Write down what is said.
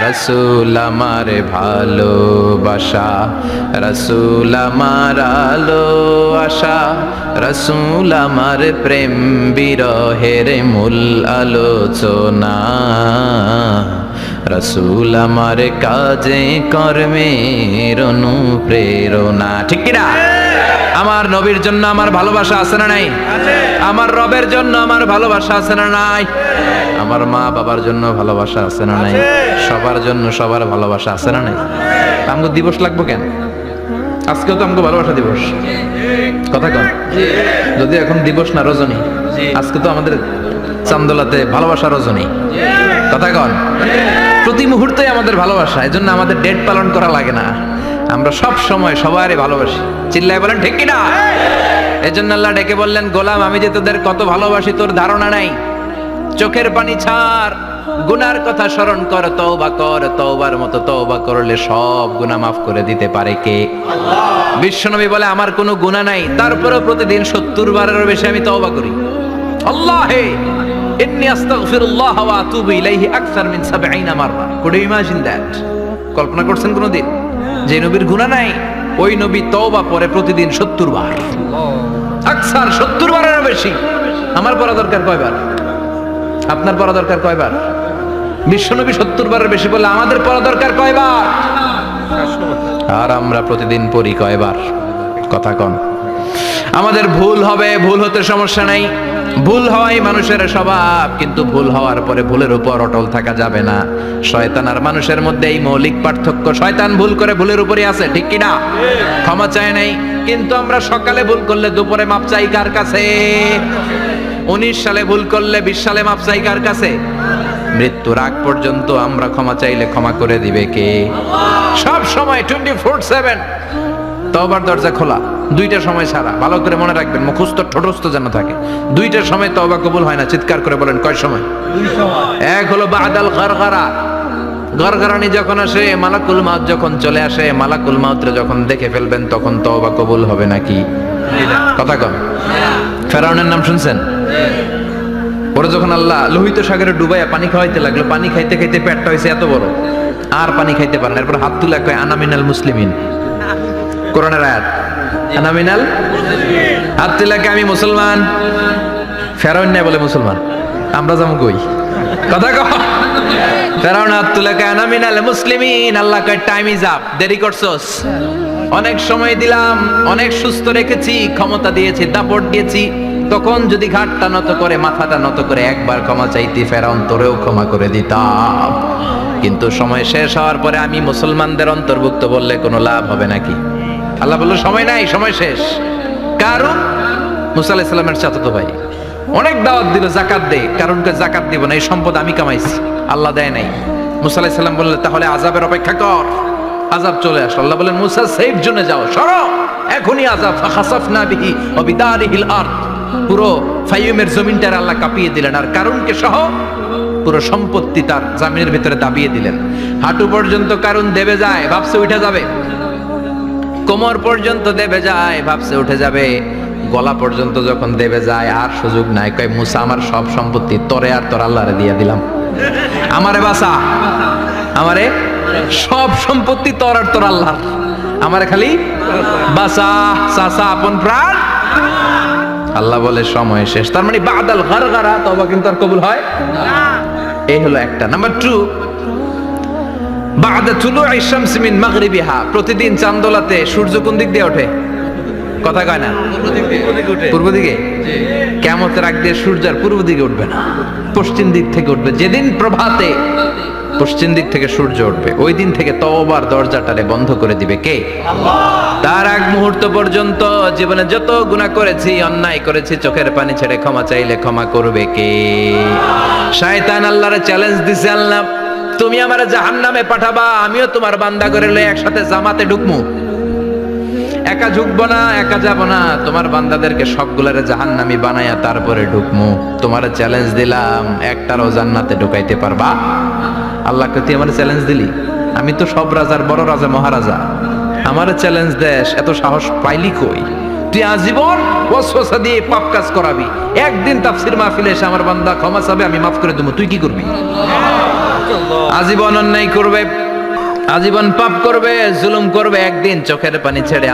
রাসূল আমার ভালোবাসা, রাসূল আমার আলো আশা, রাসূল আমার প্রেম বিরহের মূল আলোচনা, রাসূল আমার কাজে কর্মের অনুপ্রেরণা। ঠিক কিনা? আমার নবীর জন্য আমার ভালোবাসা আছে না নাই? আমার রবের জন্য আমার ভালোবাসা আছে না নাই? আমার মা বাবার জন্য ভালোবাসা আছে না নাই? সবার জন্য সবার ভালোবাসা আছে না নাই? আমগো দিবস লাগবো কেন? আজকেও তো আমগো ভালোবাসা দিবস, কথা কন। যদি এখন দিবস না রজনী, আজকে তো আমাদের চান্দোলাতে ভালোবাসা রজনী, কথা কন। প্রতি মুহূর্তে আমাদের ভালোবাসা, এজন্য আমাদের ডেট পালন করা লাগে না, আমরা সব সময় সবারই ভালোবাসি। চিল্লায় বলেন ঠিক কিনা? এজন্য আল্লাহ ডেকে বললেন, গোলাম আমি যে তোদের কত ভালোবাসি তোর ধারণা নাই। চোখের পানি ছাড়, গুনার কথা স্মরণ কর, তওবা কর, তওবার মতো তওবা করলে সব গুনাহ মাফ করে দিতে পারে কে? আল্লাহ। বিশ্বনবী বলে আমার কোনো গুনাহ নাই, তারপরেও প্রতিদিন 70 বারেরও বেশি আমি তওবা করি। আল্লাহে ইন্নী আস্তাগফিরুল্লাহ ওয়া আতুবু ইলাইহি আকসার মিন 70 মাররা। Could you imagine that? কল্পনা করছেন কোনদিন যে নবীর গুনাহ নাই, ওই নবী তওবা পড়ে প্রতিদিন 70 বার, আকসার 70 বারেরও বেশি। আমার পড়া দরকার কয়বার? আপনার পড়া দরকার কয়বার? বিশ্বনবী 70 বারের বেশি বলে আমাদের পড়া দরকার কয়বার? আর আমরা প্রতিদিন পড়ি কয়বার? কথা কন। আমাদের ভুল হবে, ভুল হতে সমস্যা নাই, ভুল হওয়াই মানুষের স্বভাব, কিন্তু ভুল হওয়ার পরে ভুলের উপর অটল থাকা যাবে না। শয়তান আর মানুষের মধ্যে এই মৌলিক পার্থক্য, শয়তান ভুল করে ভুলের উপরই আছে, ঠিক কিনা? ক্ষমা চায় নাই, কিন্তু আমরা সকালে ভুল করলে দুপুরে মাপ চাই কার কাছে? 19 সালে ভুল করলে 20 সালে মাপ চাই কার কাছে? মৃত্যুর আগ পর্যন্ত আমরা ক্ষমা চাইলে ক্ষমা করে দিবে কে? সব সময় 24/7 তওবার দরজা খোলা, দুইটা সময় ছাড়া। ভালো করে মনে রাখবেন, মুখস্থ ঠোঁটস্থ যেন থাকে। দুইটার সময় তওবা কবুল হয় না, চিৎকার করে বলেন কয় সময়? এক হলো বাদাল গরগরা, গরগরানি যখন আসে, মালাকুল মাউত যখন চলে আসে, মালাকুল মাউতরে যখন দেখে ফেলবেন তখন তওবা কবুল হবে নাকি? কথা কম। ফেরাউনের নাম শুনছেন? ওরা যখন আল্লাহ লোহিত সাগরে ডুবাইয়া পানি খাওয়াইতে লাগলো, পানি খাইতে খাইতে পেটটা হয়েছে এত বড়, আর পানি খাইতে পারে না। এরপর হাত তুলে কয় আনা মিনাল মুসলিমিন, কোরআনের আয়াত, আনা মিনাল, হাত তুলে কয় আমি মুসলমান। ফেরাউন না বলে মুসলমান, আমরা যেমন কই, কথা কও। ফেরাউন হাত তুলে কয় আনা মিনাল মুসলিমিন। আল্লাহ কয় টাইম ইজ আপ, দেরি করছস, অনেক সময় দিলাম, অনেক সুস্থ রেখেছি, ক্ষমতা দিয়েছি, দাপট দিয়েছি, তখন যদি ঘাটটা নত করে, মাথাটা নত করে একবার ক্ষমা চাইতি, ফেরাউন তোরেও ক্ষমা করে দিতাম। কিন্তু সময় শেষ হওয়ার পরে আমি মুসলমানদের অন্তর্ভুক্ত বললে কোনো লাভ হবে নাকি? আল্লাহ বলল সময় নাই, সময় শেষ। কারণ মুসা আলাইহিস সালামের চাচাতো ভাই অনেক দাওয়াত দিল, যাকাত দে, কারণকে যাকাত দিব না, এই সম্পদ আমি কামাইছি, আল্লাহ দেয় নাই। মুসা আলাইহিস সালাম বললেন তাহলে আযাবের অপেক্ষা কর। আযাব চলে আসলো, আল্লাহ বলেন মুসা সেফ জোনে যাও, সরো, এখনই আযাব। ফাখাসাফনা বিহি ওয়া বিদারিহিল আরদ, পুরো ফাইয়ুমের জমিনটার আল্লাহ কাঁপিয়ে দিলেন, আর কারুনকে সহ পুরো সম্পত্তি তার জামিনের ভিতরে দাবিয়ে দিলেন। হাঁটু পর্যন্ত কারুন দেবে যায়, ভাবছে উঠে যাবে, কোমর পর্যন্ত দেবে যায়, ভাবছে উঠে যাবে, গলা পর্যন্ত যখন দেবে যায় আর সুযোগ নাই। কয় মুসা আমার সব সম্পত্তি তোরে আর তোর আল্লাহরে দিয়ে দিলাম, আমারে বাঁচা, আমারে সব সম্পত্তি তোর আর তোর আল্লাহ, আমারে খালি বাঁচা, চাচা আপন প্রাণ। আল্লাহ বলে সময় শেষ। তার মানে বাদাল গরগরা তওবা কিন্তু আর কবুল হয় না। এই হলো একটা। নাম্বার 2, বাদা তুলুই শামস মিন মাগরিবিহা, প্রতিদিন চাঁদোলাতে সূর্য কোন দিক দিয়ে ওঠে? কথা কয় না? পূর্ব দিকে। কিয়ামতের আগ দিয়ে সূর্য আর পূর্ব দিকে উঠবে না, পশ্চিম দিক থেকে উঠবে। যেদিন প্রভাতে পশ্চিম দিক থেকে সূর্য উঠবে, ওই দিন থেকে তওবার দরজাটারে বন্ধ করে দিবে কে? আল্লাহ। তার আগ মুহূর্ত পর্যন্ত জীবনে যত গুনাহ করেছি, অন্যায় করেছি, চোখের পানি ছেড়ে ক্ষমা চাইলে ক্ষমা করবে কে? শয়তান আল্লাহরে চ্যালেঞ্জ দিছে, আল্লাহ তুমি আমারে জাহান্নামে পাঠাবা, আমিও তোমার বান্দা করে লয়ে একসাথে জামাতে ঢুকমু, একা ঢুকবো না, একা যাব না, তোমার বান্দাদেরকে সবগুলারে জাহান্নামী বানায়া তারপরে ঢুকমু। তোমার চ্যালেঞ্জ দিলাম, একটারও জান্নাতে ঢুকাইতে পারবা? আল্লাহকে তুই আমার চ্যালেঞ্জ দিলি? আমি তো সব রাজার বড় রাজা, মহারাজা, আমার চ্যালেঞ্জ দেশ, এত সাহস পাইলি কই? তুই আজীবন ওয়াসওয়াসা দিয়ে পাপ কাজ করাবি, একদিন তাফসীর মাহফিলে এসে আমার বান্দা ক্ষমা চাবে, আমি মাফ করে দেবো, তুই কি করবি? আজীবন অন্যায় করবে, আজীবন পাপ করবে, জুলুম করবে, একদিন চোখের পানি ছেড়ে